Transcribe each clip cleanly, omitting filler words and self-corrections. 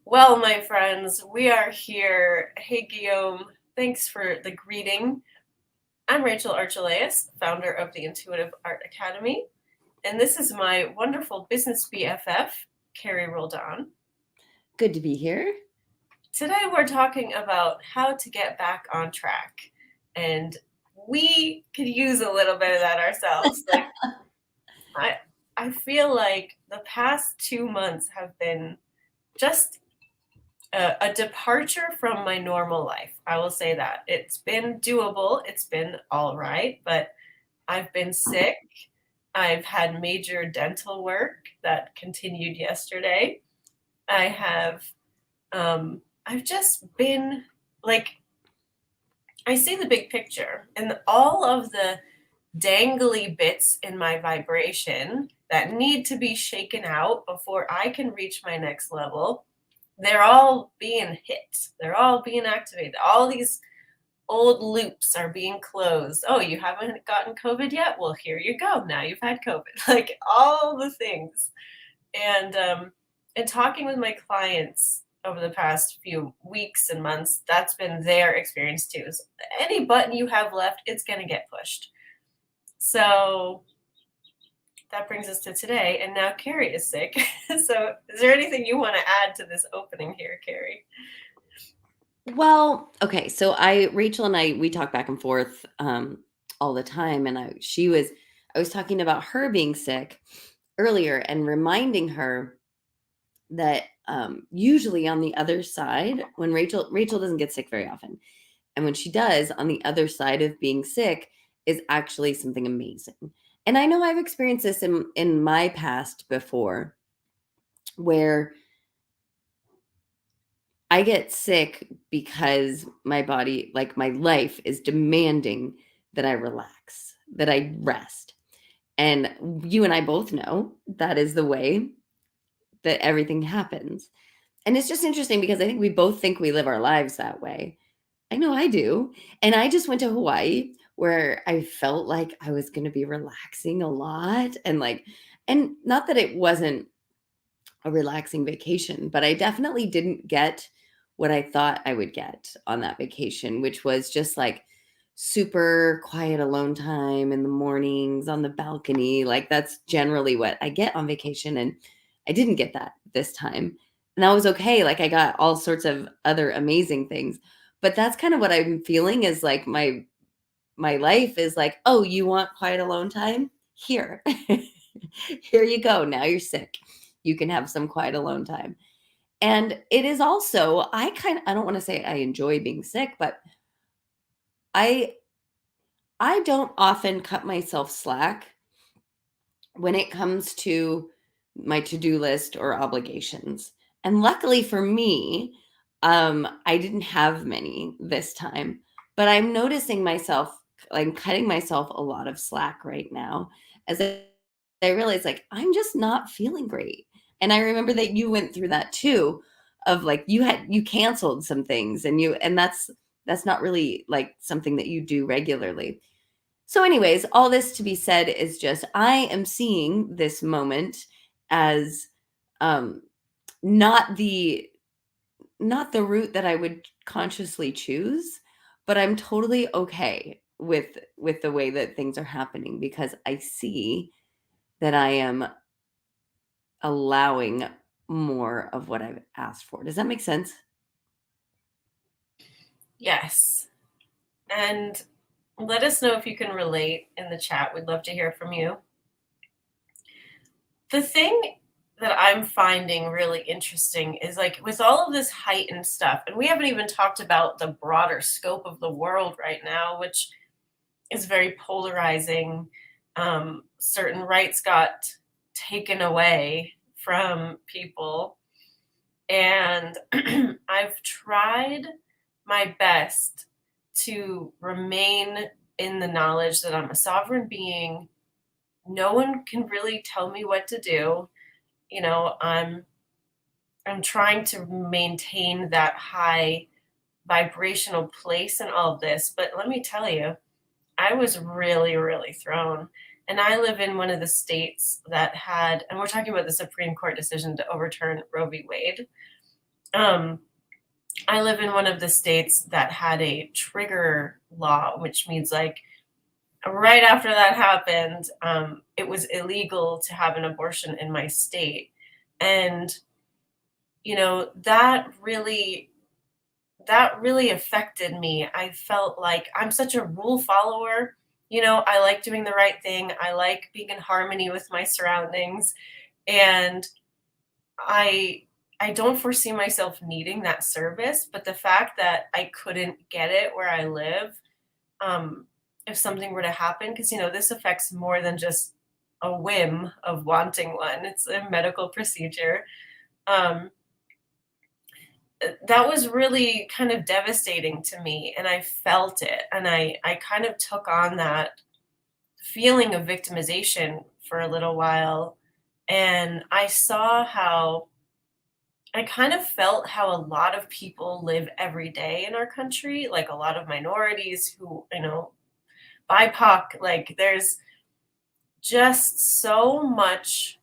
Well, my friends, we are here. Hey, Guillaume, thanks for the greeting. I'm Rachel Archelaus, founder of the Intuitive Art Academy, and this is my wonderful business BFF, Carrie Roldan. Good to be here. Today, we're talking about how to get back on track, and we could use a little bit of that ourselves. I, I feel like the past 2 months have been just a departure from my normal life. I will say that. It's been doable, it's been all right, but I've been sick. I've had major dental work that continued yesterday. I have, I've just been like, I see the big picture and all of the dangly bits in my vibration that need to be shaken out before I can reach my next level. They're all being hit. They're all being activated. All these old loops are being closed. Oh, you haven't gotten COVID yet? Well, here you go. Now you've had COVID. Like all the things. And talking with my clients over the past few weeks and months, that's been their experience too. So any button you have left, it's gonna get pushed. So that brings us to today. And now Carrie is sick. So is there anything you want to add to this opening here, Carrie? Well, okay, so Rachel and I, we talk back and forth all the time, and I was talking about her being sick earlier and reminding her that usually on the other side, when Rachel doesn't get sick very often, and when she does, on the other side of being sick is actually something amazing. And I know I've experienced this in my past before, where I get sick because my body, like my life, is demanding that I relax, that I rest. And you and I both know that is the way that everything happens. And it's just interesting because I think we both think we live our lives that way. I know I do. And I just went to Hawaii where I felt like I was going to be relaxing a lot and not that it wasn't a relaxing vacation, but I definitely didn't get what I thought I would get on that vacation, which was just like super quiet alone time in the mornings on the balcony. Like that's generally what I get on vacation. And I didn't get that this time. And that was okay. Like I got all sorts of other amazing things. But that's kind of what I'm feeling is like my life is like, oh, you want quiet alone time? Here. Here you go. Now you're sick. You can have some quiet alone time. And it is also, I don't want to say I enjoy being sick, but I I don't often cut myself slack when it comes to my to-do list or obligations. And luckily for me, I didn't have many this time, but I'm noticing myself, I'm cutting myself a lot of slack right now as I realize like I'm just not feeling great. And I remember that you went through that too of like you canceled some things and that's not really like something that you do regularly. So, anyways, all this to be said is just I am seeing this moment as um, not the not the route that I would consciously choose, but I'm totally okay with the way that things are happening because I see that I am allowing more of what I've asked for. Does that make sense? Yes. And let us know if you can relate in the chat. We'd love to hear from you. The thing that I'm finding really interesting is like with all of this heightened stuff, and we haven't even talked about the broader scope of the world right now, which is very polarizing. Certain rights got taken away from people. And I've tried my best to remain in the knowledge that I'm a sovereign being. No one can really tell me what to do. You know, I'm trying to maintain that high vibrational place in all of this, but let me tell you, I was really, really thrown. And I live in one of the states that had, and we're talking about the Supreme Court decision to overturn Roe v. Wade. Um, I live in one of the states that had a trigger law, which means like right after that happened, it was illegal to have an abortion in my state. And, that really affected me. I felt like I'm such a rule follower. I like doing the right thing. I like being in harmony with my surroundings. And I I don't foresee myself needing that service, but the fact that I couldn't get it where I live, um, if something were to happen, because this affects more than just a whim of wanting one. It's a medical procedure. Um, that was really kind of devastating to me, and I felt it, and I kind of took on that feeling of victimization for a little while, and I kind of felt how a lot of people live every day in our country, like a lot of minorities who, BIPOC, like there's just so much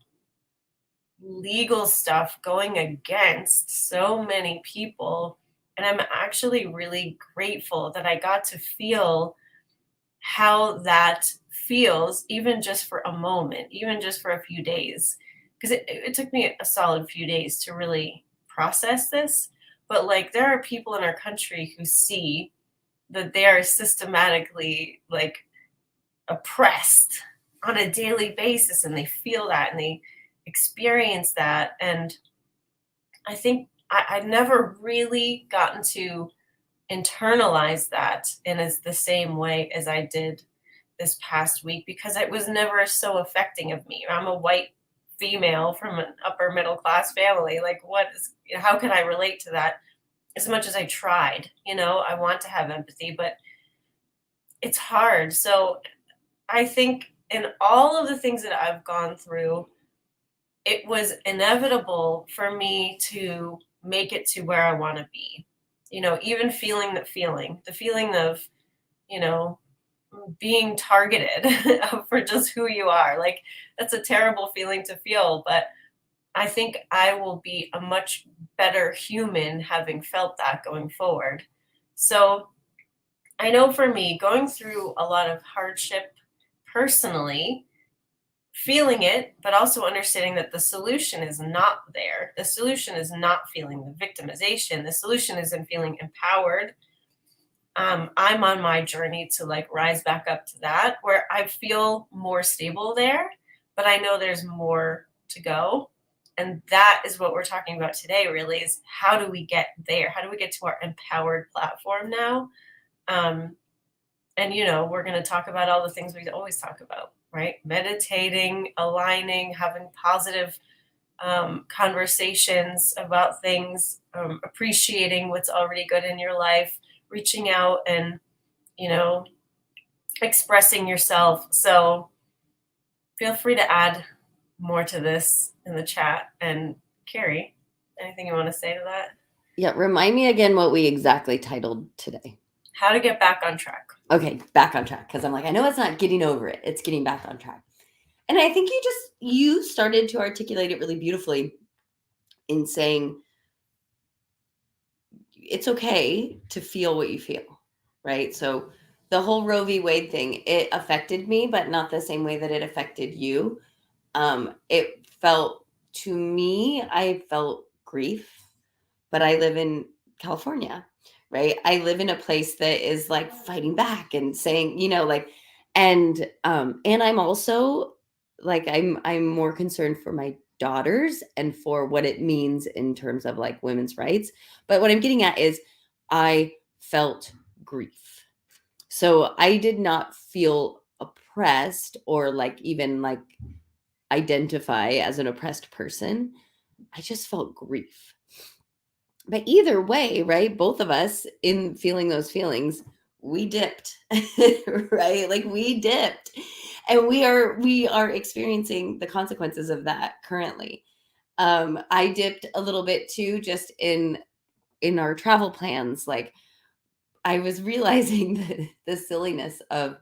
legal stuff going against so many people. And I'm actually really grateful that I got to feel how that feels, even just for a moment, even just for a few days. Because it took me a solid few days to really process this. But like, there are people in our country who see that they are systematically like oppressed on a daily basis, and they feel that and they experience that. And I think I've never really gotten to internalize that in as the same way as I did this past week, because it was never so affecting of me. I'm a white female from an upper middle class family. Like, how can I relate to that? As much as I tried, I want to have empathy, but it's hard. So I think in all of the things that I've gone through, it was inevitable for me to make it to where I want to be. Even feeling the feeling of, you know, being targeted for just who you are. Like, that's a terrible feeling to feel, but I think I will be a much better human having felt that going forward. So I know for me, going through a lot of hardship personally, feeling it, but also understanding that the solution is not there. The solution is not feeling the victimization. The solution is in feeling empowered. I'm on my journey to like rise back up to that, where I feel more stable there, but I know there's more to go. And that is what we're talking about today, really, is how do we get there? How do we get to our empowered platform now? Um, and we're going to talk about all the things we always talk about, right? Meditating, aligning, having positive conversations about things, appreciating what's already good in your life, reaching out and you know expressing yourself. So feel free to add more to this in the chat. And Carrie, anything you want to say to that? Yeah, remind me again what we exactly titled today. How to get back on track. Okay, back on track, because I'm like, I know it's not getting over it, it's getting back on track. And I think you started to articulate it really beautifully in saying it's okay to feel what you feel, right? So the whole Roe v. Wade thing, it affected me, but not the same way that it affected you. It felt, to me, I felt grief, but I live in California, right? I live in a place that is like fighting back and saying, like, and I'm also like, I'm more concerned for my daughters and for what it means in terms of like women's rights. But what I'm getting at is I felt grief. So I did not feel oppressed or like even like identify as an oppressed person. I just felt grief. But either way, right? Both of us in feeling those feelings, we dipped, right? Like we dipped. And we are experiencing the consequences of that currently. I dipped a little bit too, just in our travel plans. Like I was realizing the silliness of,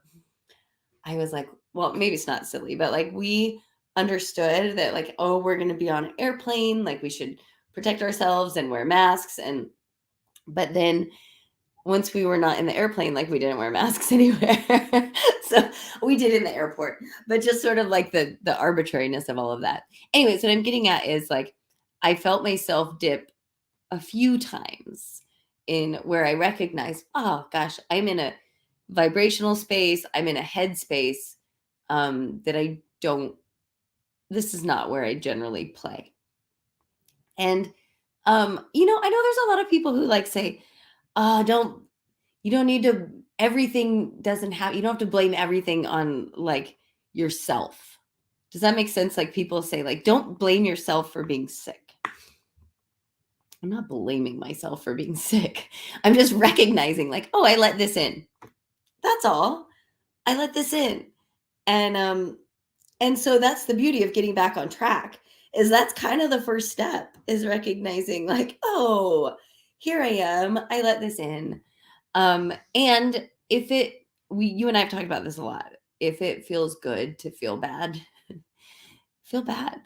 I was like, well, maybe it's not silly, but like we understood that like, oh, we're going to be on an airplane, like we should protect ourselves and wear masks. And but then once we were not in the airplane, like we didn't wear masks anywhere. So we did in the airport, but just sort of like the arbitrariness of all of that. Anyways, what I'm getting at is like I felt myself dip a few times in where I recognize, oh gosh, I'm in a vibrational space, I'm in a head space that I don't, this is not where I generally play. And you know, I know there's a lot of people who like say, don't, you don't need to, everything doesn't have, you don't have to blame everything on like yourself. Does that make sense? Like people say, like, don't blame yourself for being sick. I'm not blaming myself for being sick. I'm just recognizing, like, oh, I let this in. That's all. I let this in. And so that's the beauty of getting back on track, is that's kind of the first step, is recognizing like, oh, here I am. I let this in. And if it, you and I have talked about this a lot. If it feels good to feel bad, feel bad,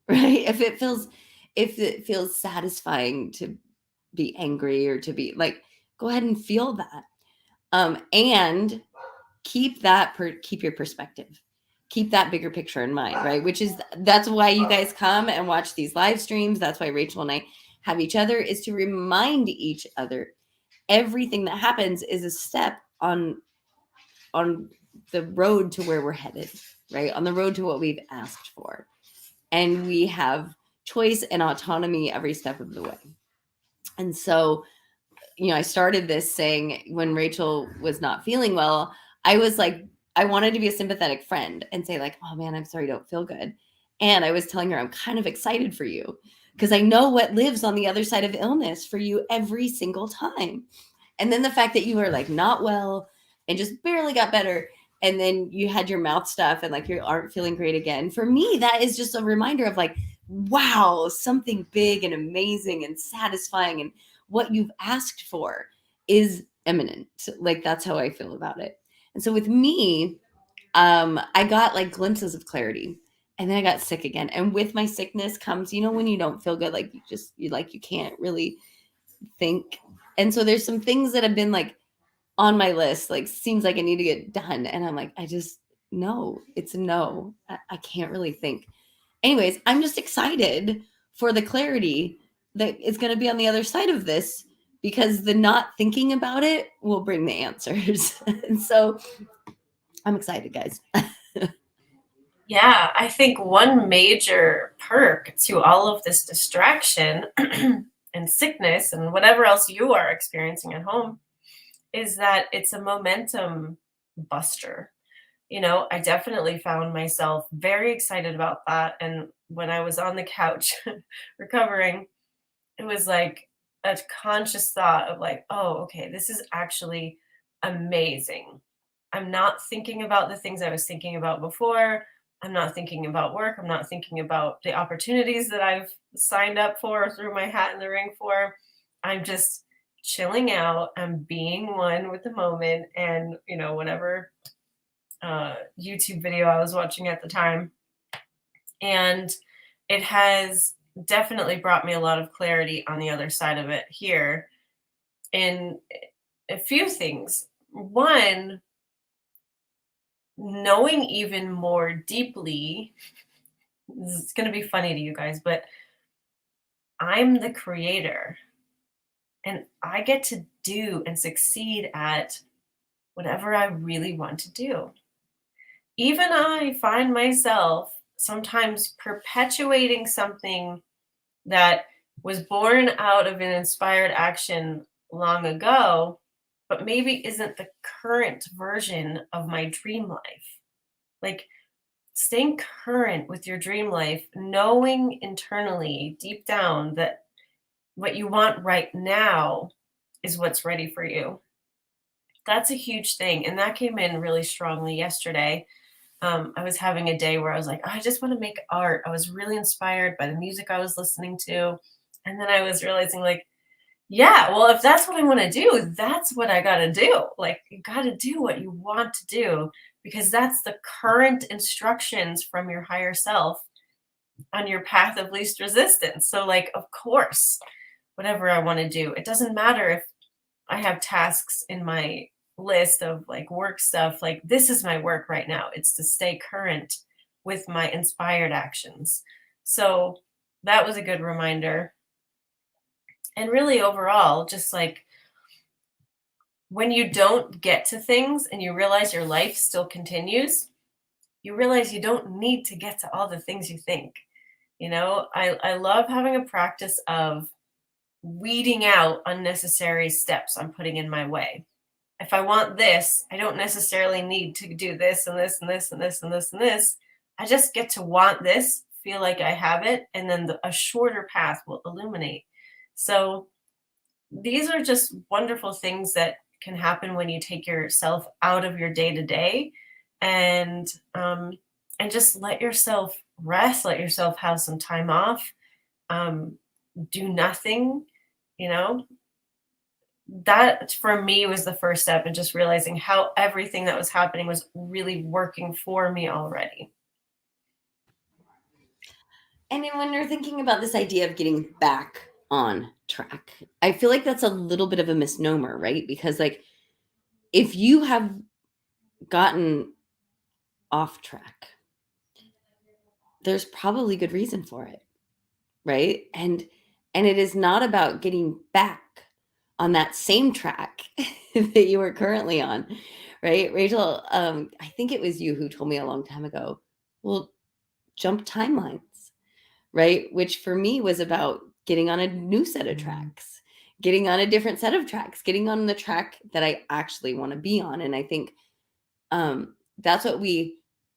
right? If it feels satisfying to be angry or to be like, go ahead and feel that. And keep your perspective, keep that bigger picture in mind, right? Which is, that's why you guys come and watch these live streams. That's why Rachel and I have each other, is to remind each other everything that happens is a step on the road to where we're headed, right? On the road to what we've asked for. And we have choice and autonomy every step of the way. And so, you know, I started this saying when Rachel was not feeling well, I was like, I wanted to be a sympathetic friend and say, like, oh man, I'm sorry, you don't feel good. And I was telling her, I'm kind of excited for you because I know what lives on the other side of illness for you every single time. And then the fact that you were like not well and just barely got better. And then you had your mouth stuff and like you aren't feeling great again. For me, that is just a reminder of like, wow, something big and amazing and satisfying and what you've asked for is imminent. Like that's how I feel about it. And so with me, I got like glimpses of clarity and then I got sick again. And with my sickness comes, you know, when you don't feel good, like you can't really think. And so there's some things that have been like on my list, like seems like I need to get done. And I'm like, I just, no, it's a no. I can't really think. Anyways, I'm just excited for the clarity that is going to be on the other side of this, because the not thinking about it will bring the answers. And so I'm excited, guys. Yeah, I think one major perk to all of this distraction and sickness and whatever else you are experiencing at home is that it's a momentum buster. You know, I definitely found myself very excited about that. And when I was on the couch recovering, it was like a conscious thought of like, oh, okay, this is actually amazing. I'm not thinking about the things I was thinking about before. I'm not thinking about work. I'm not thinking about the opportunities that I've signed up for or threw my hat in the ring for. I'm just chilling out. I'm being one with the moment. And, you know, whatever YouTube video I was watching at the time. And it has definitely brought me a lot of clarity on the other side of it here in a few things. One, knowing even more deeply, it's going to be funny to you guys, but I'm the creator and I get to do and succeed at whatever I really want to do. Even I find myself sometimes perpetuating something that was born out of an inspired action long ago, but maybe isn't the current version of my dream life. Like staying current with your dream life, knowing internally, deep down, that what you want right now is what's ready for you. That's a huge thing. And that came in really strongly yesterday. I was having a day where I was like, I just want to make art. I was really inspired by the music I was listening to. And then I was realizing, like, Yeah, well, if that's what I wanna do, that's what I gotta do. Like, you gotta do what you want to do because that's the current instructions from your higher self on your path of least resistance. So, like, of course, whatever I wanna do, it doesn't matter if I have tasks in my list of, like, work stuff, like, this is my work right now. It's to stay current with my inspired actions. So, that was a good reminder. And really overall, just, like, when you don't get to things and you realize your life still continues, you realize you don't need to get to all the things you think. You know, I love having a practice of weeding out unnecessary steps I'm putting in my way. If I want this, I don't necessarily need to do this and this and this and this and this and this. I just get to want this, feel like I have it, and then a shorter path will illuminate. So these are just wonderful things that can happen when you take yourself out of your day to day and and just let yourself rest, let yourself have some time off, um, do nothing, you know. That for me was the first step in just realizing how everything that was happening was really working for me already. And then when you're thinking about this idea of getting back on track, I feel like that's a little bit of a misnomer, right? Because like if you have gotten off track, there's probably good reason for it, right? And it is not about getting back on that same track that you were currently on, right? Rachel, I think it was you who told me a long time ago, well, jump timelines, right? Which for me was about getting on a new set of tracks, getting on a different set of tracks, getting on the track that I actually want to be on. And I think that's what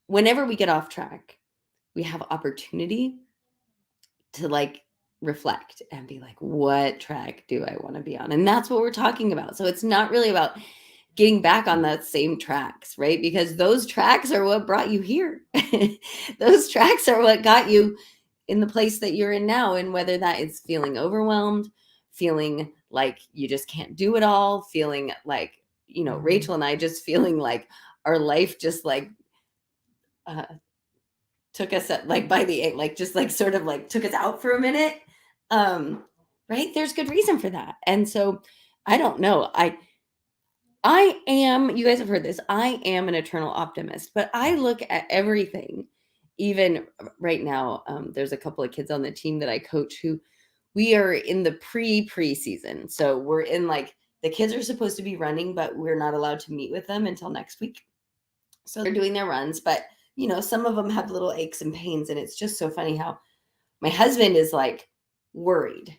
whenever we get off track, we have opportunity to like reflect and be like, what track do I want to be on? And that's what we're talking about. So it's not really about getting back on that same tracks, right? Because those tracks are what brought you here. Those tracks are what got you in the place that you're in now. And whether that is feeling overwhelmed, feeling like you just can't do it all, feeling like, Rachel and I just feeling like our life just like uh, took us at, like by the like just like sort of like took us out for a minute. Um, right? There's good reason for that. And so I don't know. I am, you guys have heard this, I am an eternal optimist, but I look at everything, even right now. There's a couple of kids on the team that I coach who we are in the preseason. So we're in like, the kids are supposed to be running, but we're not allowed to meet with them until next week. So they're doing their runs, but some of them have little aches and pains. And it's just so funny how my husband is like worried,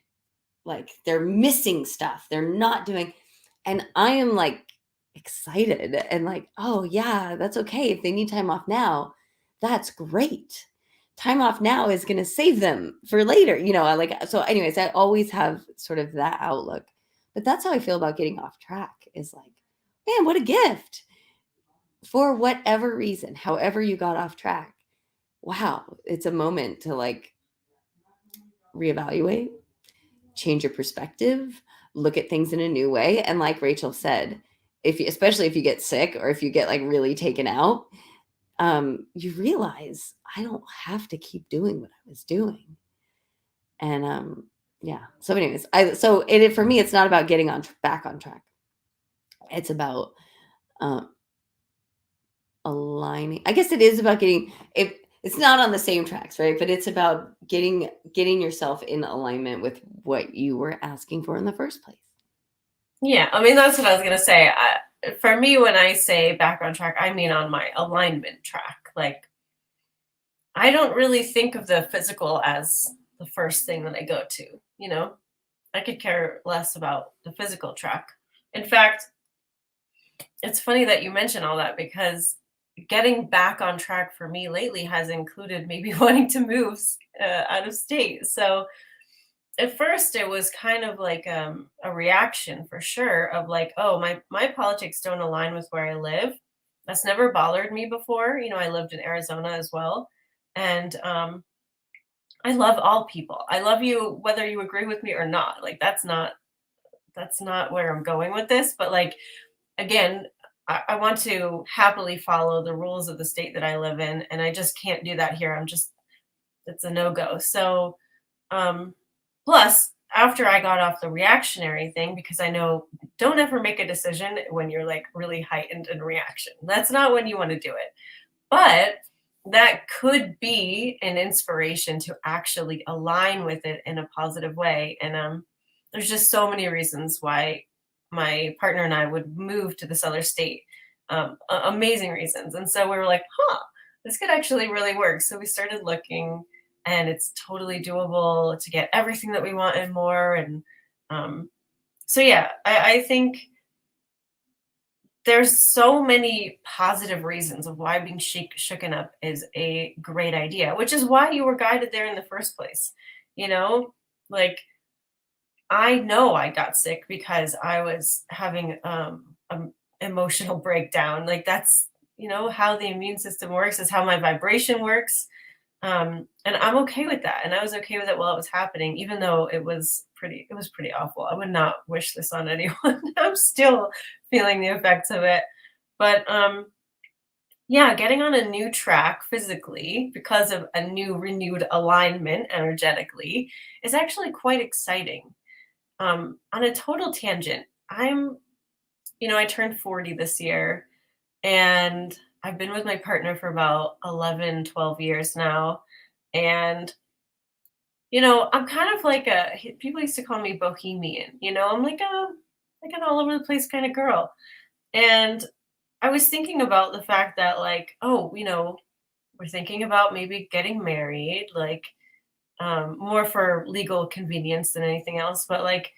like they're missing stuff. They're not doing, and I am like excited and like, oh yeah, that's okay. If they need time off now, that's great. Time off now is going to save them for later, I like, so anyways, I always have sort of that outlook, but that's how I feel about getting off track is like, man, what a gift for whatever reason, however you got off track. Wow. It's a moment to like reevaluate, change your perspective, look at things in a new way. And like Rachel said, especially if you get sick or if you get like really taken out, you realize I don't have to keep doing what I was doing. And yeah. So, anyways, for me, it's not about getting back on track. It's about um, aligning. I guess it is about getting if it's not on the same tracks, right? But it's about getting yourself in alignment with what you were asking for in the first place. Yeah, I mean, that's what I was gonna say. For me, when I say back on track, I mean on my alignment track. Like, I don't really think of the physical as the first thing that I go to, you know? I could care less about the physical track. In fact, it's funny that you mention all that because getting back on track for me lately has included maybe wanting to move out of state. So at first it was kind of like a reaction for sure of like, oh, my politics don't align with where I live. That's never bothered me before. You know, I lived in Arizona as well, and I love all people. I love you whether you agree with me or not. Like, that's not that's not where I'm going with this, but like again, I want to happily follow the rules of the state that I live in, and I just can't do that here. I'm just it's a no-go. So um, plus, after I got off the reactionary thing, because I know don't ever make a decision when you're like really heightened in reaction. That's not when you want to do it. But that could be an inspiration to actually align with it in a positive way. And there's just so many reasons why my partner and I would move to this other state. Amazing reasons. And so we were like, huh, this could actually really work. So we started looking, and it's totally doable to get everything that we want and more. And um, so, yeah, I think there's so many positive reasons of why being shooken up is a great idea, which is why you were guided there in the first place. You know, like I know I got sick because I was having an emotional breakdown. Like that's how the immune system works, is how my vibration works. And I'm okay with that. And I was okay with it while it was happening, even though it was pretty awful. I would not wish this on anyone. I'm still feeling the effects of it. But yeah, getting on a new track physically because of a new renewed alignment energetically is actually quite exciting. On a total tangent, I turned 40 this year, and I've been with my partner for about 11, 12 years now. And I'm kind of like people used to call me bohemian. I'm like an all over the place kind of girl. And I was thinking about the fact that like, oh, we're thinking about maybe getting married, like more for legal convenience than anything else. But like,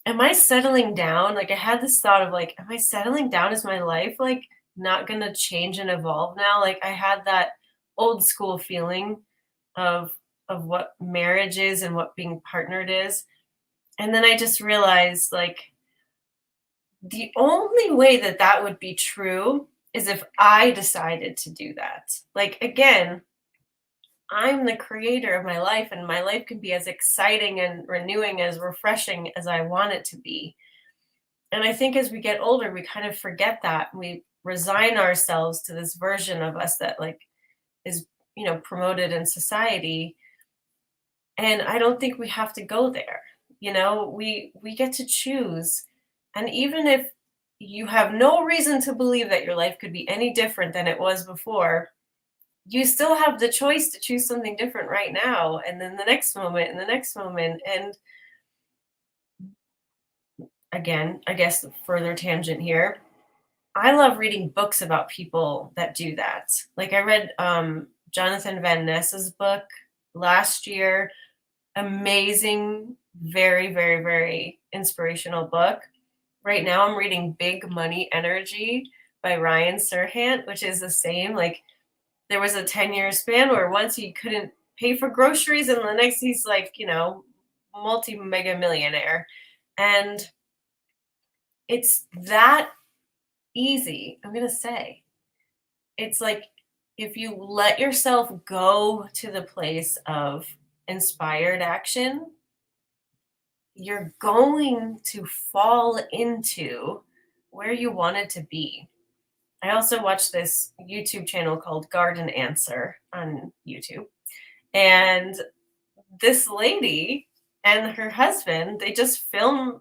am I settling down? Like I had this thought of like, am I settling down? Is my life like not gonna change and evolve now? Like I had that old school feeling of what marriage is and what being partnered is. And then I just realized like the only way that that would be true is if I decided to do that. Like again, I'm the creator of my life, and my life can be as exciting and renewing, as refreshing as I want it to be. And I think as we get older, we kind of forget that. We resign ourselves to this version of us that like is, promoted in society. And I don't think we have to go there. We get to choose. And even if you have no reason to believe that your life could be any different than it was before, you still have the choice to choose something different right now, and then the next moment, and the next moment. And again, I guess further tangent here. I love reading books about people that do that. Like I read Jonathan Van Ness's book last year. Amazing, very, very, very inspirational book. Right now I'm reading Big Money Energy by Ryan Serhant, which is the same. Like there was a 10-year span where once he couldn't pay for groceries, and the next he's like, multi mega millionaire. And it's that easy, I'm going to say. It's like if you let yourself go to the place of inspired action, you're going to fall into where you wanted to be. I also watched this YouTube channel called Garden Answer on YouTube. And this lady and her husband, they just film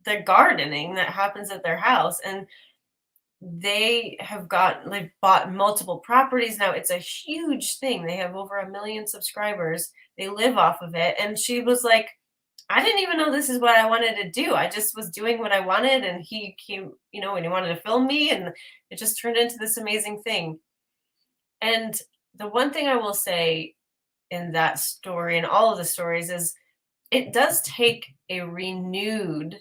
the gardening that happens at their house. And they've bought multiple properties now. It's a huge thing. They have over 1 million subscribers. They live off of it. And she was like, I didn't even know this is what I wanted to do. I just was doing what I wanted, and he came, and he wanted to film me, and it just turned into this amazing thing. And the one thing I will say in that story and all of the stories is it does take a renewed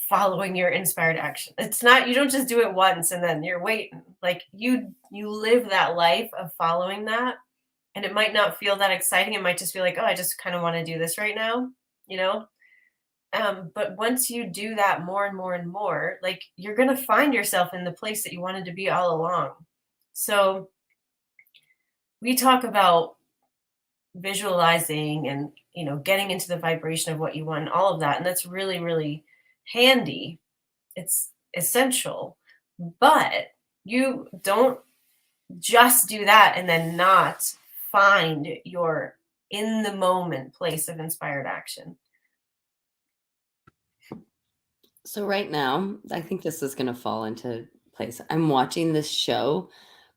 following your inspired action. It's not, you don't just do it once and then you're waiting. Like you live that life of following that, and it might not feel that exciting. It might just feel like, oh, I just kind of want to do this right now, you know? But once you do that more and more and more, like you're gonna find yourself in the place that you wanted to be all along. So we talk about visualizing and, getting into the vibration of what you want and all of that. And that's really, really handy. It's essential. But you don't just do that and then not find your in the moment place of inspired action. So right now, I think this is going to fall into place. I'm watching this show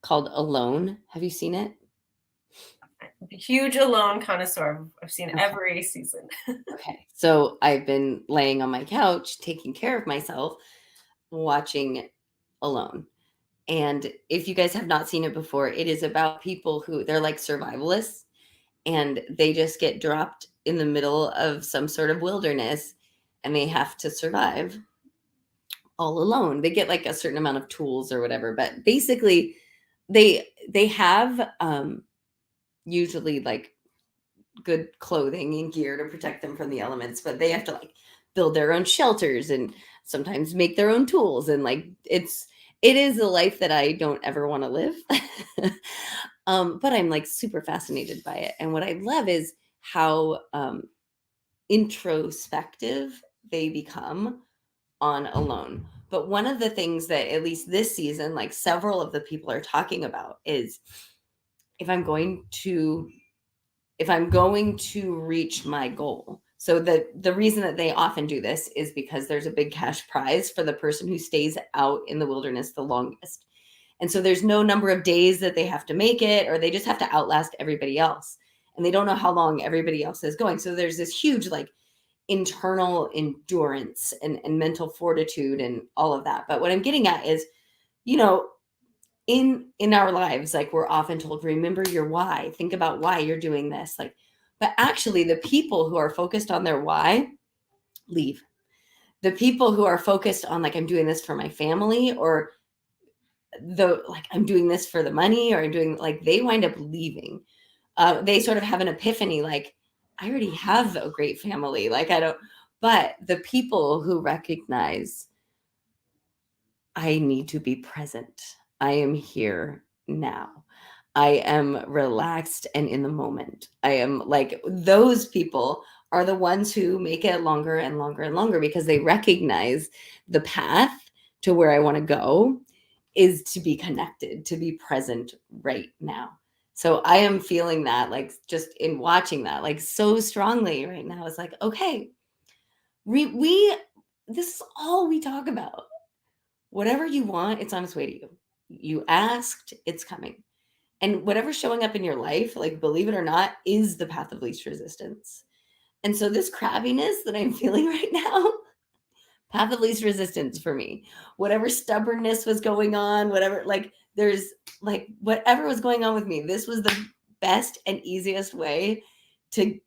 called Alone. Have you seen it? I'm a huge Alone connoisseur. I've seen Okay. every season. Okay. So I've been laying on my couch, taking care of myself, watching Alone. And if you guys have not seen it before, it is about people who they're like survivalists and they just get dropped in the middle of some sort of wilderness and they have to survive all alone. They get like a certain amount of tools or whatever, but basically they have usually like good clothing and gear to protect them from the elements, but they have to like build their own shelters and sometimes make their own tools and like it is a life that I don't ever want to live. But I'm like super fascinated by it. And what I love is how introspective they become on Alone. But one of the things that at least this season, like several of the people are talking about is if I'm going to reach my goal. So the reason that they often do this is because there's a big cash prize for the person who stays out in the wilderness the longest. And so there's no number of days that they have to make it, or they just have to outlast everybody else. And they don't know how long everybody else is going. So there's this huge like internal endurance and mental fortitude and all of that. But what I'm getting at is, you know, in our lives, like we're often told, remember your why, think about why you're doing this. Like, but actually the people who are focused on their why leave. The people who are focused on like, I'm doing this for my family, or I'm doing this for the money, or I'm doing like, they wind up leaving. They sort of have an epiphany, like, I already have a great family. Like, I don't, but the people who recognize I need to be present. I am here now. I am relaxed and in the moment. I am like, those people are the ones who make it longer and longer and longer because they recognize the path to where I want to go is to be connected, to be present right now. So I am feeling that, like, just in watching that, like, so strongly right now. It's like, okay, we this is all we talk about. Whatever you want, it's on its way to you. You asked, it's coming. And whatever's showing up in your life, like, believe it or not, is the path of least resistance. And so this crabbiness that I'm feeling right now, path of least resistance for me. Whatever stubbornness was going on, whatever, like, there's like whatever was going on with me, this was the best and easiest way to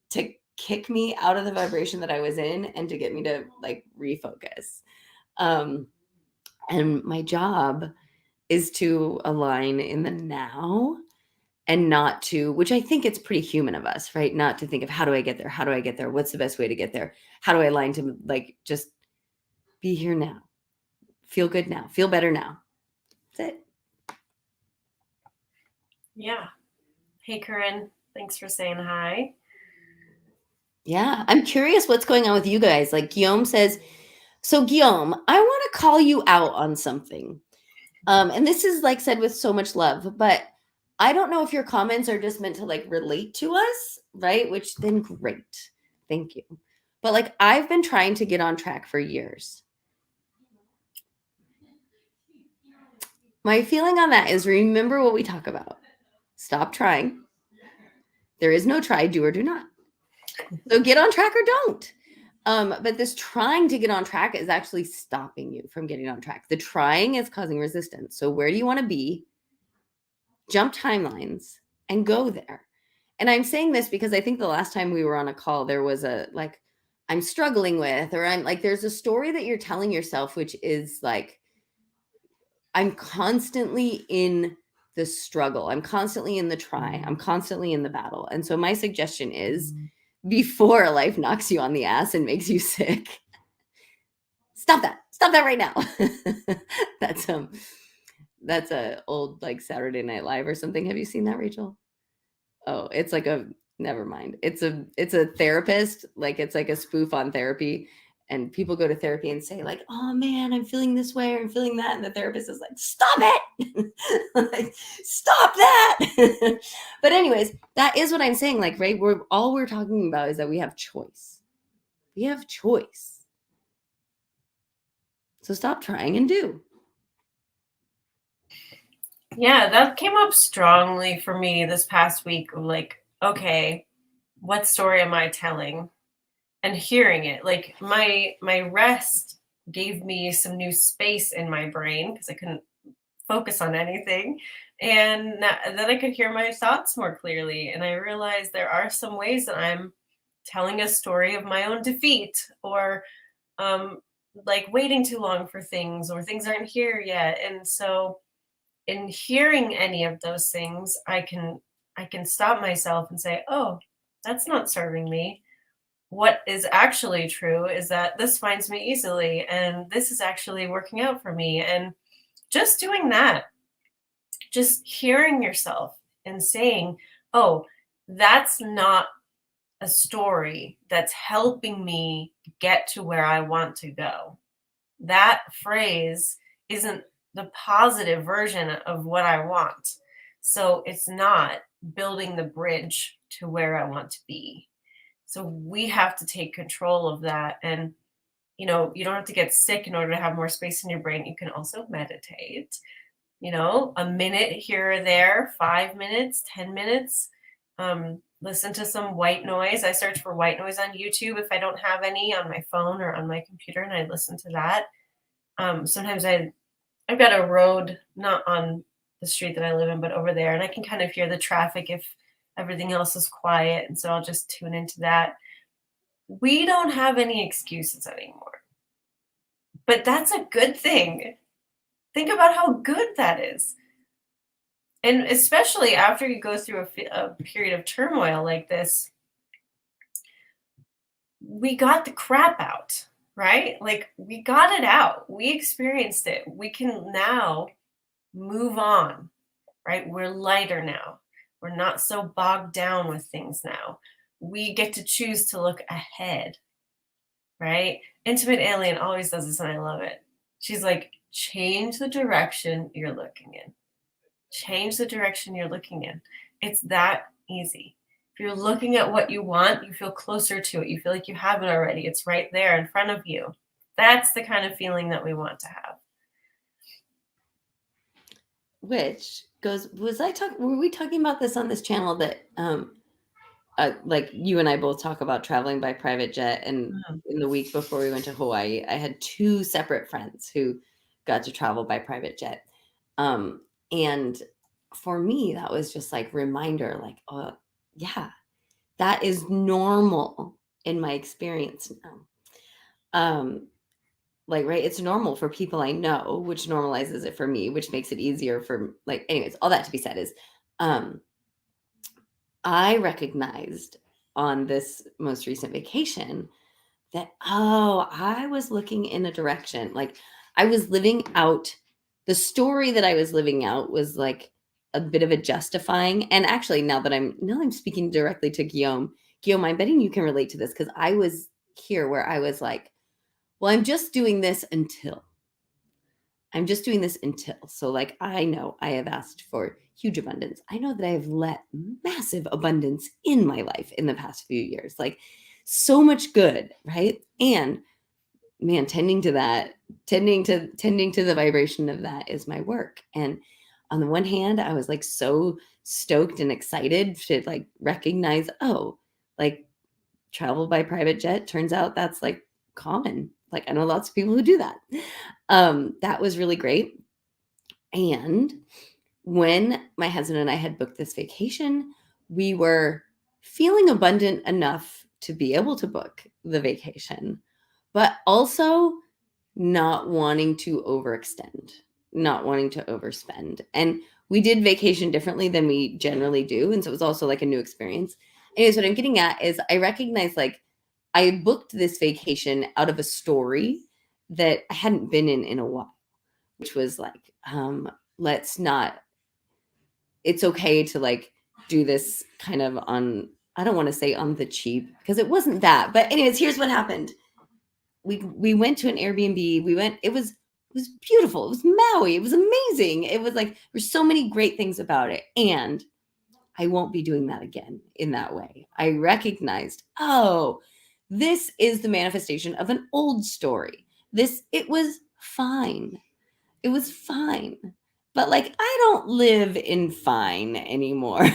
kick me out of the vibration that I was in and to get me to like refocus. And my job is to align in the now and not to, which I think it's pretty human of us, right? Not to think of how do I get there? How do I get there? What's the best way to get there? How do I align to like just be here now? Feel good now. Feel better now. That's it. Yeah. Hey, Corinne. Thanks for saying hi. Yeah. I'm curious what's going on with you guys. Like Guillaume says, so Guillaume, I want to call you out on something. And this is like said with so much love, but I don't know if your comments are just meant to like relate to us, right? Which then great. Thank you. But like I've been trying to get on track for years. My feeling on that is remember what we talk about. Stop trying. There is no try, do or do not. So get on track or don't. But this trying to get on track is actually stopping you from getting on track. The trying is causing resistance. So where do you want to be? Jump timelines and go there. And I'm saying this because I think the last time we were on a call, there was a like, I'm struggling with, or I'm like, there's a story that you're telling yourself, which is like, I'm constantly in the struggle. I'm constantly in the try. I'm constantly in the battle. And so my suggestion is before life knocks you on the ass and makes you sick, stop that. Stop that right now. That's a old like Saturday Night Live or something. Have you seen that, Rachel? Oh, it's like a never mind. It's a therapist, like it's like a spoof on therapy. And people go to therapy and say, like, oh man, I'm feeling this way or I'm feeling that. And the therapist is like, stop it. Like, stop that. But anyways, that is what I'm saying. Like, right, we're talking about is that we have choice. We have choice. So stop trying and do. Yeah, that came up strongly for me this past week. Like, okay, what story am I telling? And hearing it, like my rest gave me some new space in my brain because I couldn't focus on anything, and then I could hear my thoughts more clearly. And I realized there are some ways that I'm telling a story of my own defeat, or um, like waiting too long for things, or things aren't here yet. And so in hearing any of those things, I can stop myself and say, oh, that's not serving me. What is actually true is that this finds me easily, and this is actually working out for me. And just doing that, just hearing yourself and saying, oh, that's not a story that's helping me get to where I want to go. That phrase isn't the positive version of what I want. So it's not building the bridge to where I want to be. So we have to take control of that. And, you don't have to get sick in order to have more space in your brain. You can also meditate, a minute here or there, 5 minutes, 10 minutes. Listen to some white noise. I search for white noise on YouTube if I don't have any on my phone or on my computer, and I listen to that. Sometimes I've got a road not on the street that I live in, but over there, and I can kind of hear the traffic if everything else is quiet, and so I'll just tune into that. We don't have any excuses anymore, but that's a good thing. Think about how good that is. And especially after you go through a period of turmoil like this, we got the crap out, right? Like we got it out. We experienced it. We can now move on, right? We're lighter now. We're not so bogged down with things now. We get to choose to look ahead, right? Intimate Alien always does this, and I love it. She's like, change the direction you're looking in. Change the direction you're looking in. It's that easy. If you're looking at what you want, you feel closer to it. You feel like you have it already. It's right there in front of you. That's the kind of feeling that we want to have. Which goes, were we talking about this on this channel that like you and I both talk about traveling by private jet, and in the week before we went to Hawaii, I had two separate friends who got to travel by private jet. And for me, that was just like reminder, like, oh yeah, that is normal in my experience now. Like, right, it's normal for people I know, which normalizes it for me, which makes it easier for, like, anyways, all that to be said is, I recognized on this most recent vacation that, oh, I was looking in a direction. Like I was living out the story that I was living out was like a bit of a justifying. And actually, now I'm speaking directly to Guillaume, I'm betting you can relate to this because I was here where I was like, well, I'm just doing this until. So like I know I have asked for huge abundance. I know that I have let massive abundance in my life in the past few years. Like so much good, right? And man, tending to the vibration of that is my work. And on the one hand, I was like so stoked and excited to like recognize, oh, like travel by private jet, turns out that's like common. Like I know lots of people who do that. That was really great. And when my husband and I had booked this vacation, we were feeling abundant enough to be able to book the vacation, but also not wanting to overextend, not wanting to overspend. And we did vacation differently than we generally do. And so it was also like a new experience. Anyways, what I'm getting at is I recognize like I booked this vacation out of a story that I hadn't been in a while, which was like, let's not, it's okay to like do this kind of on I don't want to say on the cheap because it wasn't that. But anyways, here's what happened. We went to an Airbnb. It was beautiful. It was Maui. It was amazing. It was like there's so many great things about it. And I won't be doing that again in that way. I recognized, oh, this is the manifestation of an old story. It was fine. It was fine. But like, I don't live in fine anymore.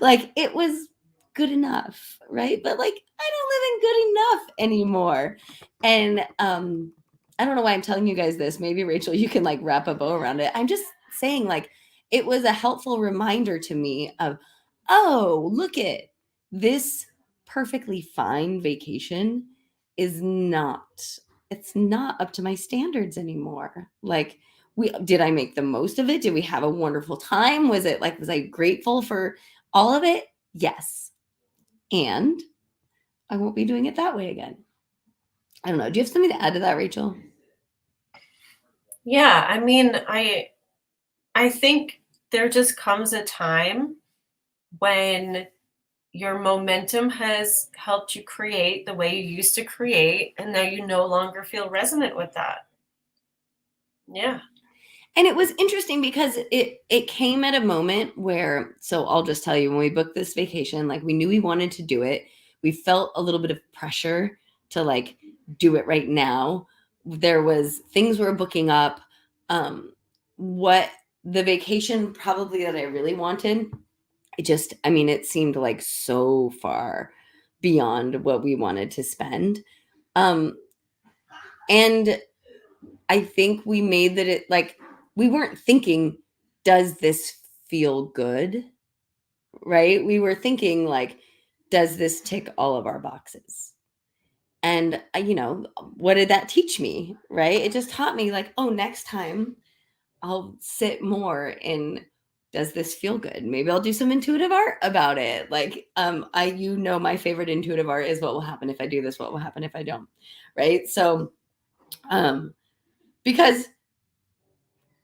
Like, it was good enough, right? But like, I don't live in good enough anymore. And I don't know why I'm telling you guys this. Maybe Rachel, you can like wrap a bow around it. I'm just saying, like, it was a helpful reminder to me of, oh, look at this perfectly fine vacation is not, it's not up to my standards anymore. Like, did I make the most of it? Did we have a wonderful time? Was I grateful for all of it? Yes. And I won't be doing it that way again. I don't know. Do you have something to add to that, Rachel? Yeah, I mean, I think there just comes a time when your momentum has helped you create the way you used to create, and now you no longer feel resonant with that. Yeah. And it was interesting because it came at a moment where, so I'll just tell you, when we booked this vacation, like we knew we wanted to do it. We felt a little bit of pressure to like do it right now. There was things were booking up. What the vacation probably that I really wanted, it seemed like so far beyond what we wanted to spend. And I think we made that it like we weren't thinking, does this feel good? Right? We were thinking like, does this tick all of our boxes? And what did that teach me? Right? It just taught me like, oh, next time I'll sit more in, does this feel good? Maybe I'll do some intuitive art about it. Like, my favorite intuitive art is what will happen if I do this, what will happen if I don't. Right. So because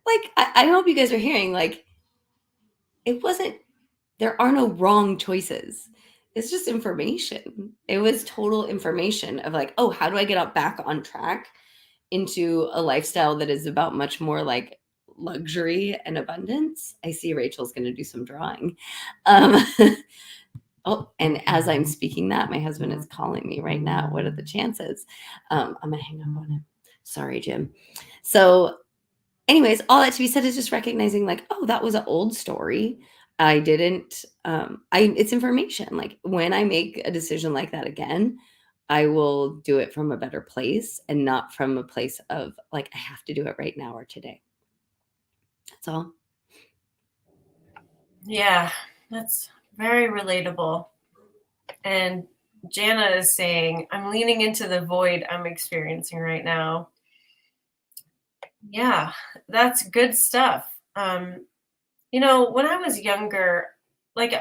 like I hope you guys are hearing, like, there are no wrong choices. It's just information. It was total information of like, oh, how do I get up back on track into a lifestyle that is about much more like luxury and abundance? I see Rachel's going to do some drawing. Um, oh, and as I'm speaking that, my husband is calling me right now. What are the chances? I'm going to hang up on him. Sorry, Jim. So anyways, all that to be said is just recognizing like, oh, that was an old story. I didn't, it's information. Like when I make a decision like that again, I will do it from a better place and not from a place of like, I have to do it right now or today. That's all. Yeah, that's very relatable. And Jana is saying, I'm leaning into the void I'm experiencing right now. Yeah, that's good stuff. When I was younger, like,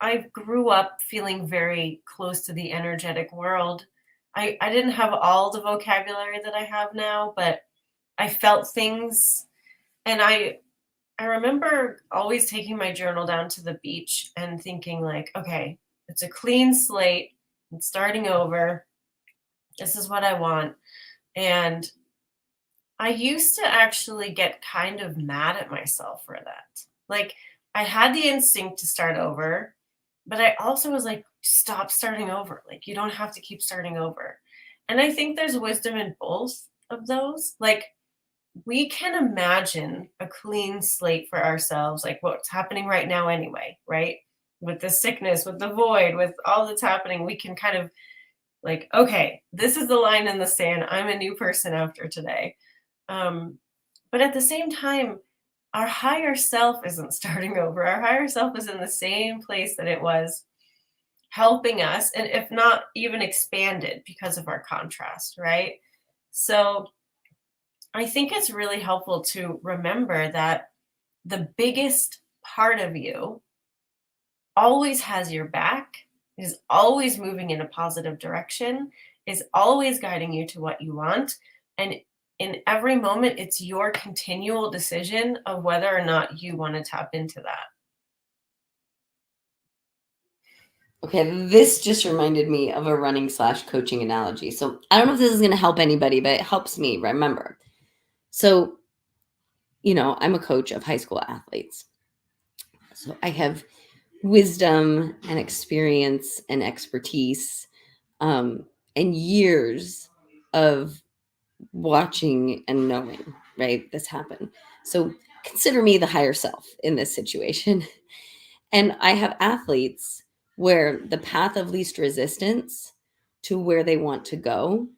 I grew up feeling very close to the energetic world. I didn't have all the vocabulary that I have now, but I felt things. And I remember always taking my journal down to the beach and thinking like, okay, it's a clean slate. I'm starting over. This is what I want. And I used to actually get kind of mad at myself for that. Like, I had the instinct to start over, but I also was like, stop starting over. Like, you don't have to keep starting over. And I think there's wisdom in both of those. Like, we can imagine a clean slate for ourselves, like what's happening right now, anyway, right? With the sickness, with the void, with all that's happening, we can kind of like, okay, this is the line in the sand. I'm a new person after today. But at the same time, our higher self isn't starting over. Our higher self is in the same place that it was, helping us, and if not even expanded because of our contrast, right? So I think it's really helpful to remember that the biggest part of you always has your back, is always moving in a positive direction, is always guiding you to what you want. And in every moment, it's your continual decision of whether or not you want to tap into that. Okay, this just reminded me of a running slash coaching analogy. So I don't know if this is going to help anybody, but it helps me remember. So, I'm a coach of high school athletes. So I have wisdom and experience and expertise, um, and years of watching and knowing, right, this happen. So consider me the higher self in this situation. And I have athletes where the path of least resistance to where they want to go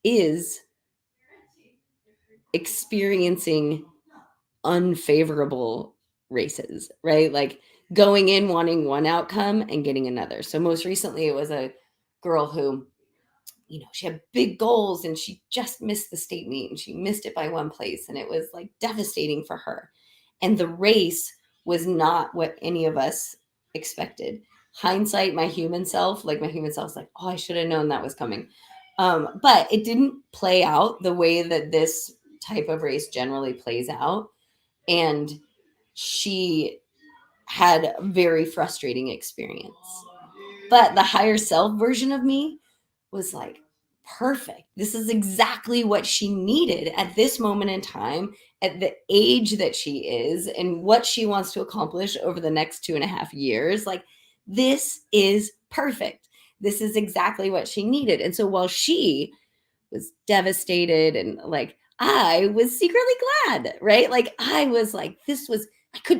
is experiencing unfavorable races, right? Like going in wanting one outcome and getting another. So most recently it was a girl who, she had big goals and she just missed the state meet and she missed it by one place and it was like devastating for her. And the race was not what any of us expected. Hindsight, my human self was like, oh, I should have known that was coming. But it didn't play out the way that this type of race generally plays out. And she had a very frustrating experience. But the higher self version of me was like, perfect. This is exactly what she needed at this moment in time, at the age that she is, and what she wants to accomplish over the next 2.5 years. Like, this is perfect. This is exactly what she needed. And so while she was devastated and like, I was secretly glad, right? Like, I was like,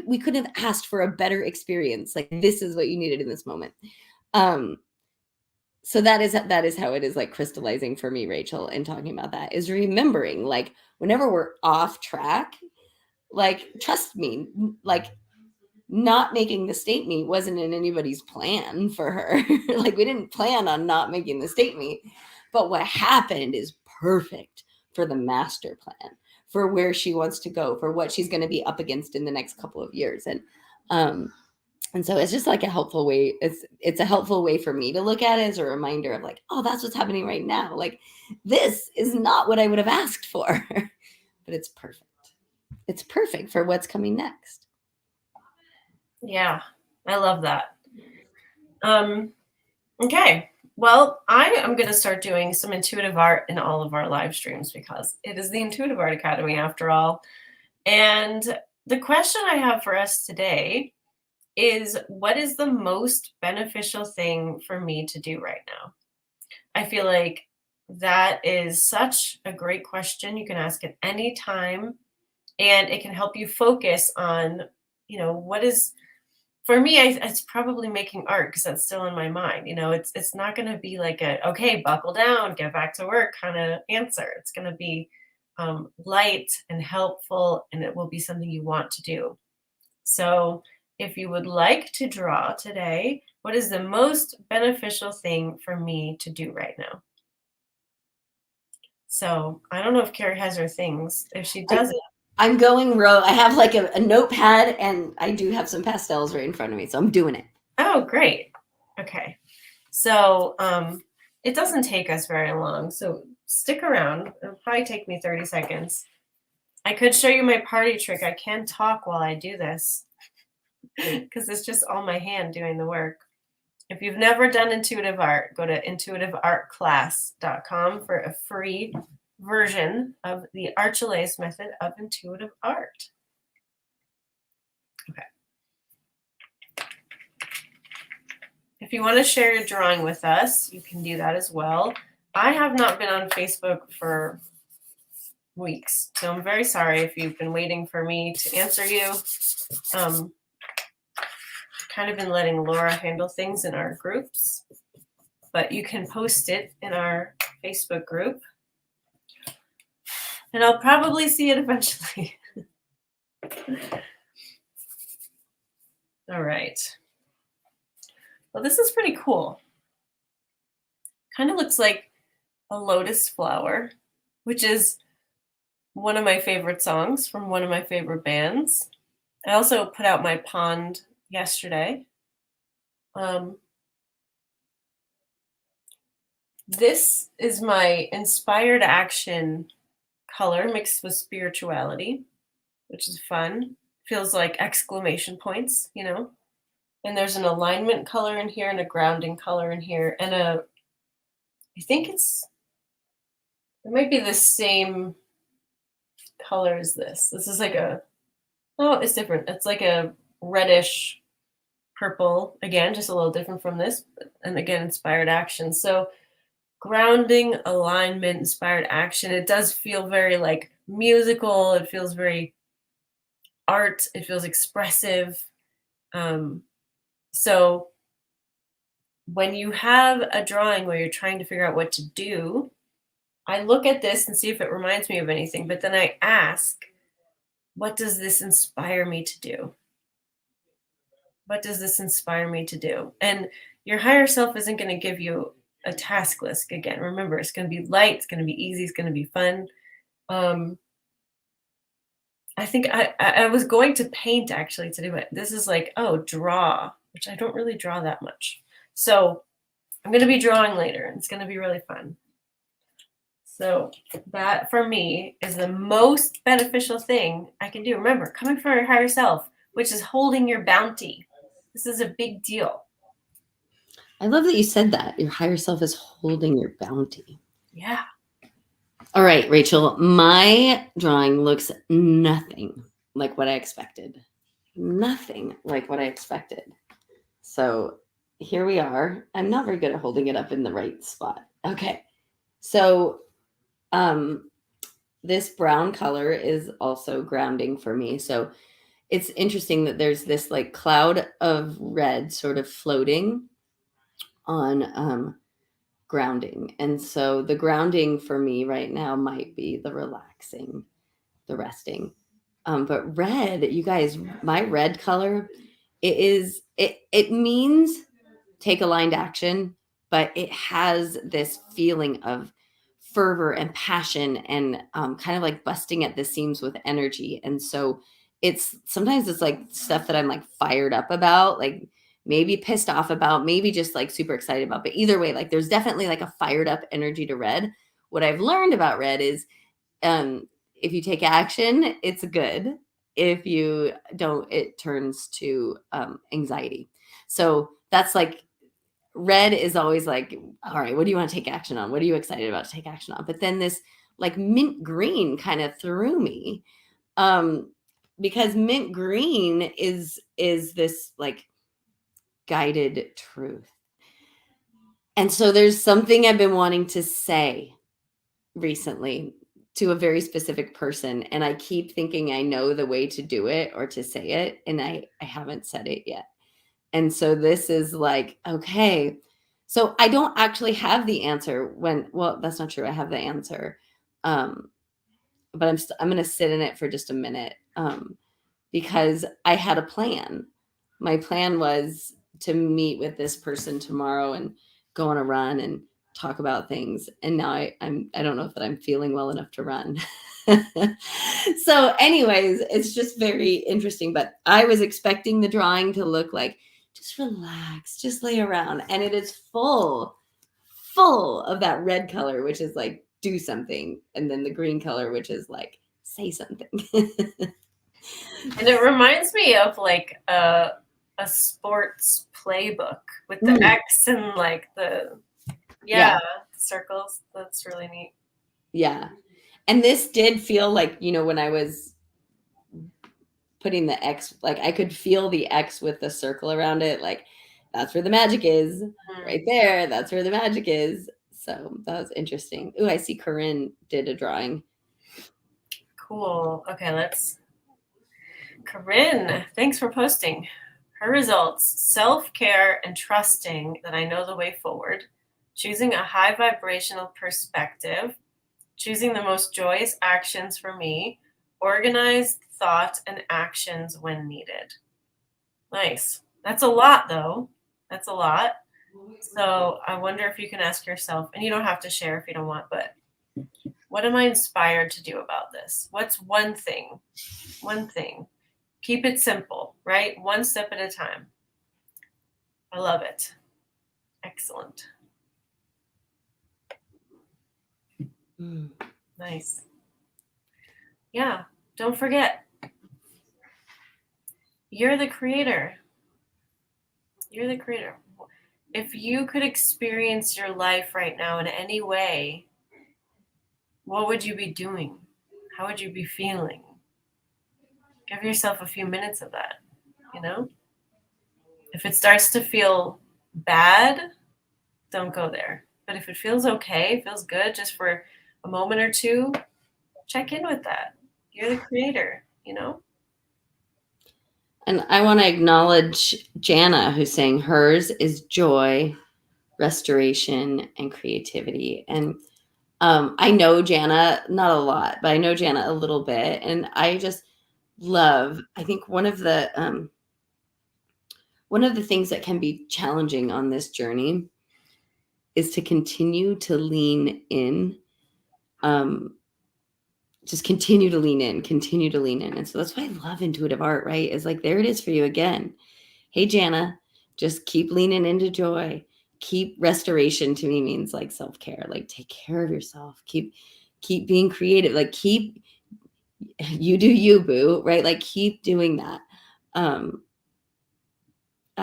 we couldn't have asked for a better experience. Like, this is what you needed in this moment. So that is how it is like crystallizing for me, Rachel, and talking about that is remembering, like, whenever we're off track, like, trust me, like, not making the state meet wasn't in anybody's plan for her. Like, we didn't plan on not making the state meet, but what happened is perfect for the master plan, for where she wants to go, for what she's going to be up against in the next couple of years. And so it's just like a helpful way. It's a helpful way for me to look at it as a reminder of like, oh, that's what's happening right now. Like, this is not what I would have asked for, but it's perfect. It's perfect for what's coming next. Yeah, I love that. Okay. Well, I am going to start doing some intuitive art in all of our live streams because it is the Intuitive Art Academy after all. And the question I have for us today is, what is the most beneficial thing for me to do right now? I feel like that is such a great question. You can ask at any time, and it can help you focus on, what is, for me, it's probably making art because that's still in my mind. It's not going to be like a, okay, buckle down, get back to work kind of answer. It's going to be light and helpful, and it will be something you want to do. So if you would like to draw today, what is the most beneficial thing for me to do right now? So I don't know if Carrie has her things. If she doesn't, I'm going row. I have like a notepad and I do have some pastels right in front of me. So I'm doing it. oh, great. Okay. So it doesn't take us very long. So stick around. It'll probably take me 30 seconds. I could show you my party trick. I can talk while I do this because it's just all my hand doing the work. If you've never done intuitive art, go to intuitiveartclass.com for a free version of the Archelaus method of intuitive art. Okay. If you want to share your drawing with us, you can do that as well. I have not been on Facebook for weeks, so I'm very sorry if you've been waiting for me to answer you. Kind of been letting Laura handle things in our groups, but you can post it in our Facebook group, and I'll probably see it eventually. All right. Well, this is pretty cool. Kind of looks like a lotus flower, which is one of my favorite songs from one of my favorite bands. I also put out my pond yesterday. This is my inspired action color mixed with spirituality, which is fun. Feels like exclamation points, And there's an alignment color in here and a grounding color in here and I think it might be the same color as this. This is like oh, it's different. It's like a reddish purple. Again, just a little different from this. And again, inspired action. So grounding, alignment, inspired action. It does feel very like musical. It feels very art. It feels expressive. So when you have a drawing where you're trying to figure out what to do, I look at this and see if it reminds me of anything, but then I ask, what does this inspire me to do? What does this inspire me to do? And your higher self isn't going to give you a task list. Again, remember, it's going to be light, it's going to be easy, it's going to be fun. I think I was going to paint actually to do it. This is like, oh, draw, which I don't really draw that much. So I'm going to be drawing later, and it's going to be really fun. So that for me is the most beneficial thing I can do. Remember, coming from your higher self, which is holding your bounty. This is a big deal. I love that you said that. Your higher self is holding your bounty. Yeah. All right, Rachel, my drawing looks nothing like what I expected. Nothing like what I expected. So here we are. I'm not very good at holding it up in the right spot. Okay. So this brown color is also grounding for me. So it's interesting that there's this like cloud of red sort of floating on grounding. And so the grounding for me right now might be the relaxing, the resting. But red, you guys, my red color, it means take aligned action, but it has this feeling of fervor and passion and kind of like busting at the seams with energy. And so it's sometimes it's like stuff that I'm like fired up about, like maybe pissed off about, maybe just like super excited about. But either way, like there's definitely like a fired up energy to red. What I've learned about red is if you take action, it's good. If you don't, it turns to anxiety. So that's like red is always like, all right, what do you want to take action on? What are you excited about to take action on? But then this like mint green kind of threw me because mint green is this like guided truth. And so there's something I've been wanting to say recently to a very specific person, and I keep thinking I know the way to do it or to say it, and I haven't said it yet. And so this is like, okay, so I don't actually have the answer well, that's not true. I have the answer. But I'm going to sit in it for just a minute because I had a plan. My plan was to meet with this person tomorrow and go on a run and talk about things. And now I don't know that I'm feeling well enough to run. So anyways, it's just very interesting, but I was expecting the drawing to look like, just relax, just lay around. And it is full of that red color, which is like, do something. And then the green color, which is like, say something. And it reminds me of like a sports playbook with the X and like the circles. That's really neat. Yeah. And this did feel like, when I was putting the X, like I could feel the X with the circle around it. Like that's where the magic is right there. That's where the magic is. So that was interesting. Ooh, I see Corinne did a drawing. Cool. Okay, Corinne, thanks for posting. Her results: self-care and trusting that I know the way forward, choosing a high vibrational perspective, choosing the most joyous actions for me, organized thought and actions when needed. Nice. That's a lot, though. That's a lot. So I wonder if you can ask yourself, and you don't have to share if you don't want, but what am I inspired to do about this? What's one thing? One thing. Keep it simple, right? One step at a time. I love it. Excellent. Nice. Yeah. Don't forget, you're the creator. You're the creator. If you could experience your life right now in any way, what would you be doing? How would you be feeling? Give yourself a few minutes of that, you know? If it starts to feel bad, don't go there. But if it feels okay, feels good just for a moment or two, check in with that. You're the creator, you know? And I want to acknowledge Jana, who's saying hers is joy, restoration, and creativity. And I know Jana, not a lot, but I know Jana a little bit. And I just love, I think one of the things that can be challenging on this journey is to continue to lean in. Just continue to lean in, continue to lean in. And so that's why I love intuitive art, right? Is like, there it is for you again. Hey, Jana, just keep leaning into joy. Keep restoration to me means like self-care, like take care of yourself. Keep being creative. Like keep you do you, boo, right? Like keep doing that. I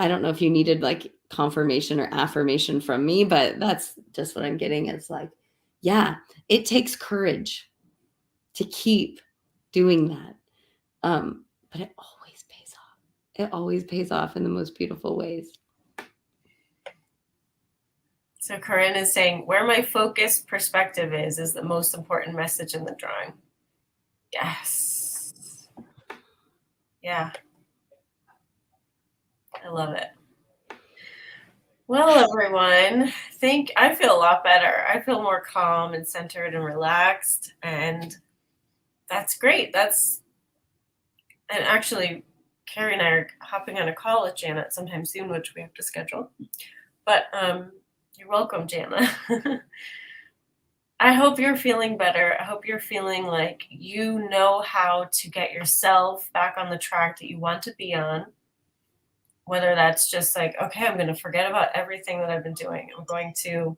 don't know if you needed like confirmation or affirmation from me, but that's just what I'm getting. It's like, yeah, it takes courage to keep doing that. But it always pays off. It always pays off in the most beautiful ways. So Corinne is saying, where my focused perspective is the most important message in the drawing. Yes. Yeah. I love it. Well, everyone, I feel a lot better. I feel more calm and centered and relaxed, and that's great. And actually, Carrie and I are hopping on a call with Janet sometime soon, which we have to schedule. But you're welcome, Jana. I hope you're feeling better. I hope you're feeling like you know how to get yourself back on the track that you want to be on. Whether that's just like, okay, I'm going to forget about everything that I've been doing. I'm going to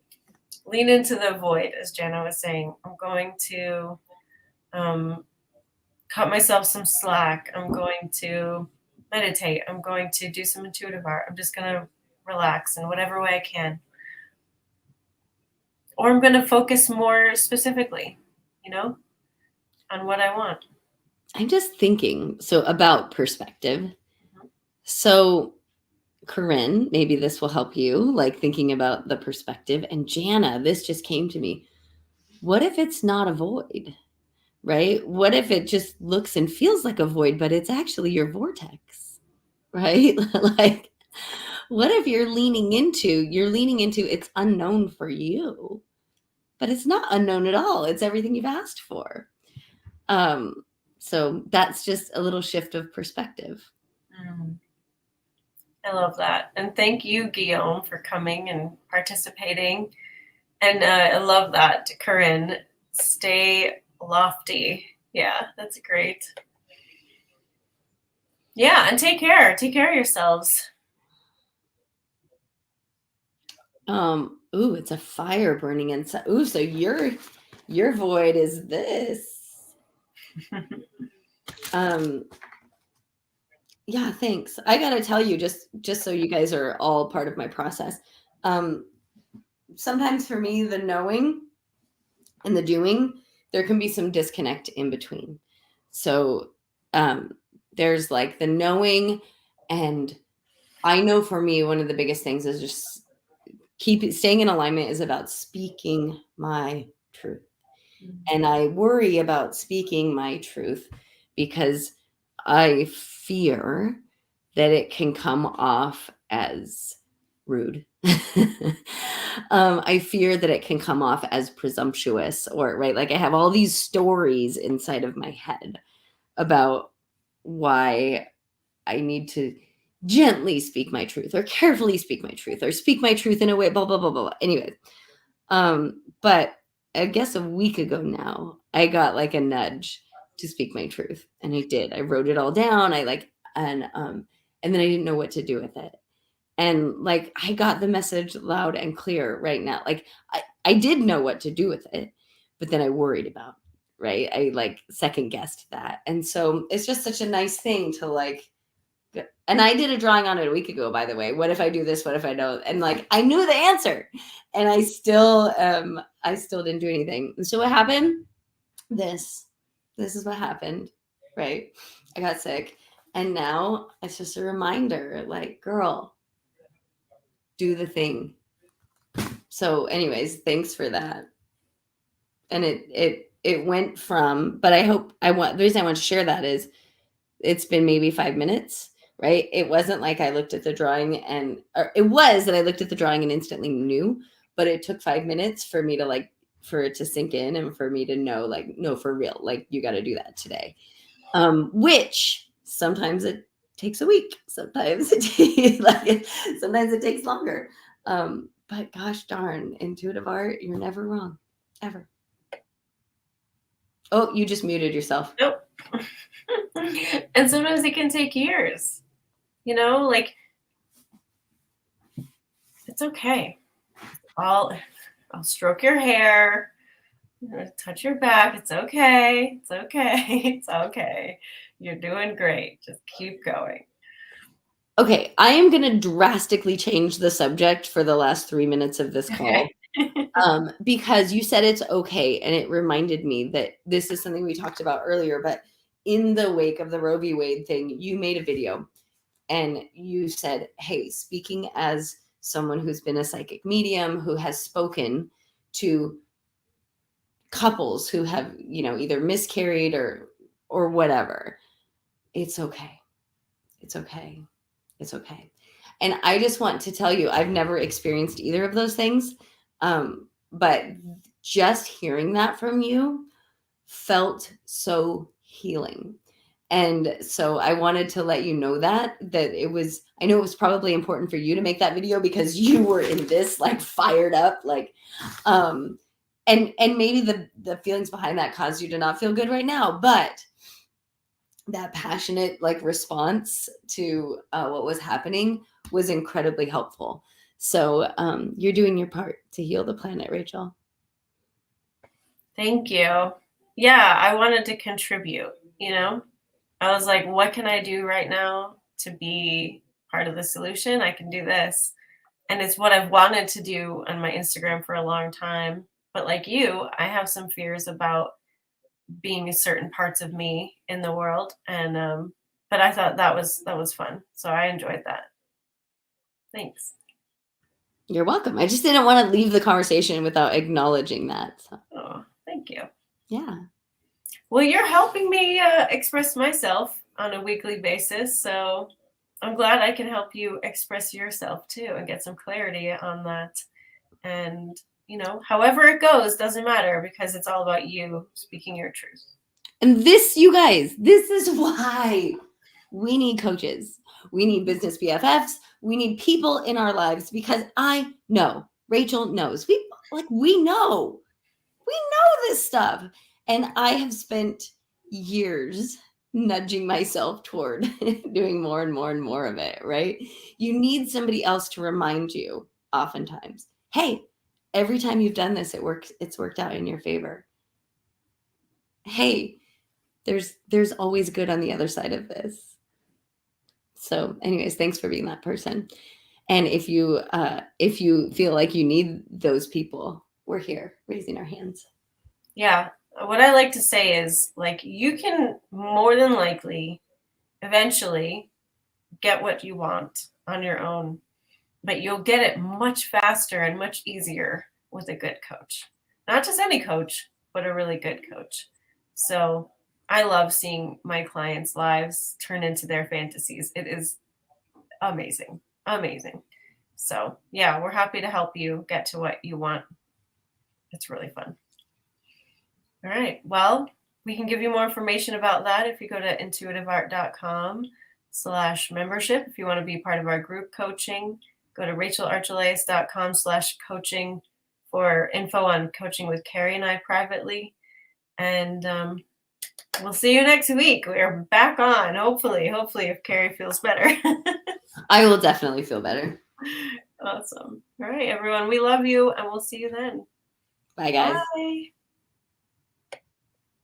lean into the void, as Jana was saying. I'm going to cut myself some slack. I'm going to meditate. I'm going to do some intuitive art. I'm just going to relax in whatever way I can. Or I'm going to focus more specifically, on what I want. I'm just thinking about perspective. Mm-hmm. So Corinne, maybe this will help you, like thinking about the perspective. And Jana, this just came to me. What if it's not a void, right? What if it just looks and feels like a void, but it's actually your vortex, right? Like, what if you're leaning into it's unknown for you, but it's not unknown at all. It's everything you've asked for. So that's just a little shift of perspective. I love that. And thank you, Guillaume, for coming and participating. And I love that, Corinne. Stay lofty. Yeah, that's great. Yeah, and take care. Take care of yourselves. Ooh, it's a fire burning inside. Ooh, so your void is this. Yeah, thanks. I gotta tell you, just so you guys are all part of my process. Sometimes for me, the knowing and the doing, there can be some disconnect in between. So there's like the knowing, and I know for me, one of the biggest things is just staying in alignment is about speaking my truth. And I worry about speaking my truth because I fear that it can come off as rude. I fear that it can come off as presumptuous, or right. Like I have all these stories inside of my head about why I need to gently speak my truth or carefully speak my truth or speak my truth in a way, blah, blah, blah, blah. Anyway, but I guess a week ago now, I got like a nudge to speak my truth. And I did. I wrote it all down. And then I didn't know what to do with it. And like, I got the message loud and clear right now. Like I did know what to do with it, but then I worried about, right? I like second guessed that. And so it's just such a nice thing to like And I did a drawing on it a week ago, by the way. What if I do this? What if I don't? And like, I knew the answer, and I still didn't do anything. And so what happened? This is what happened, right? I got sick, and now it's just a reminder, like, girl, do the thing. So, anyways, thanks for that. And it went from, but the reason I want to share that is it's been maybe 5 minutes, right? It wasn't like I looked at the drawing or it was that I looked at the drawing and instantly knew, but it took 5 minutes for me to for it to sink in and for me to know, like, no, for real, like, you got to do that today. Which sometimes it takes a week. Sometimes sometimes it takes longer. But gosh darn, intuitive art, you're never wrong, ever. Oh, you just muted yourself. Nope. And sometimes it can take years, like, it's okay. I'll stroke your hair, touch your back. It's okay. It's okay. It's okay. You're doing great. Just keep going. Okay, I am going to drastically change the subject for the last 3 minutes of this call. Because you said it's okay, and it reminded me that this is something we talked about earlier, but in the wake of the Roe v. Wade thing, you made a video and you said, hey, speaking as someone who's been a psychic medium, who has spoken to couples who have, either miscarried or whatever, it's okay. It's okay. It's okay. And I just want to tell you, I've never experienced either of those things. But just hearing that from you felt so healing. And so I wanted to let you know that I know it was probably important for you to make that video because you were in this, like, fired up, like, and maybe the feelings behind that caused you to not feel good right now, but that passionate, like, response to what was happening was incredibly helpful. So you're doing your part to heal the planet, Rachel. Thank you. Yeah, I wanted to contribute, I was like, what can I do right now to be part of the solution? I can do this. And it's what I've wanted to do on my Instagram for a long time. But like you, I have some fears about being certain parts of me in the world. And but I thought that was fun. So I enjoyed that. Thanks. You're welcome. I just didn't want to leave the conversation without acknowledging that. So. Oh, thank you. Yeah. Well, you're helping me express myself on a weekly basis. So I'm glad I can help you express yourself too and get some clarity on that. And, however it goes, doesn't matter because it's all about you speaking your truth. And this, you guys, this is why we need coaches. We need business BFFs. We need people in our lives because I know, Rachel knows. We know this stuff. And I have spent years nudging myself toward doing more and more and more of it, right? You need somebody else to remind you oftentimes, hey, every time you've done this, it's worked out in your favor. Hey, there's always good on the other side of this. So anyways, thanks for being that person. And if you feel like you need those people, we're here raising our hands. Yeah. What I like to say is, like, you can more than likely eventually get what you want on your own, but you'll get it much faster and much easier with a good coach. Not just any coach, but a really good coach. So I love seeing my clients' lives turn into their fantasies. It is amazing. Amazing. So yeah, we're happy to help you get to what you want. It's really fun. All right. Well, we can give you more information about that if you go to intuitiveart.com/membership. If you want to be part of our group coaching, go to rachelarchelaus.com/coaching for info on coaching with Carrie and I privately. And we'll see you next week. We are back on, hopefully, if Carrie feels better. I will definitely feel better. Awesome. All right, everyone. We love you, and we'll see you then. Bye, guys. Bye.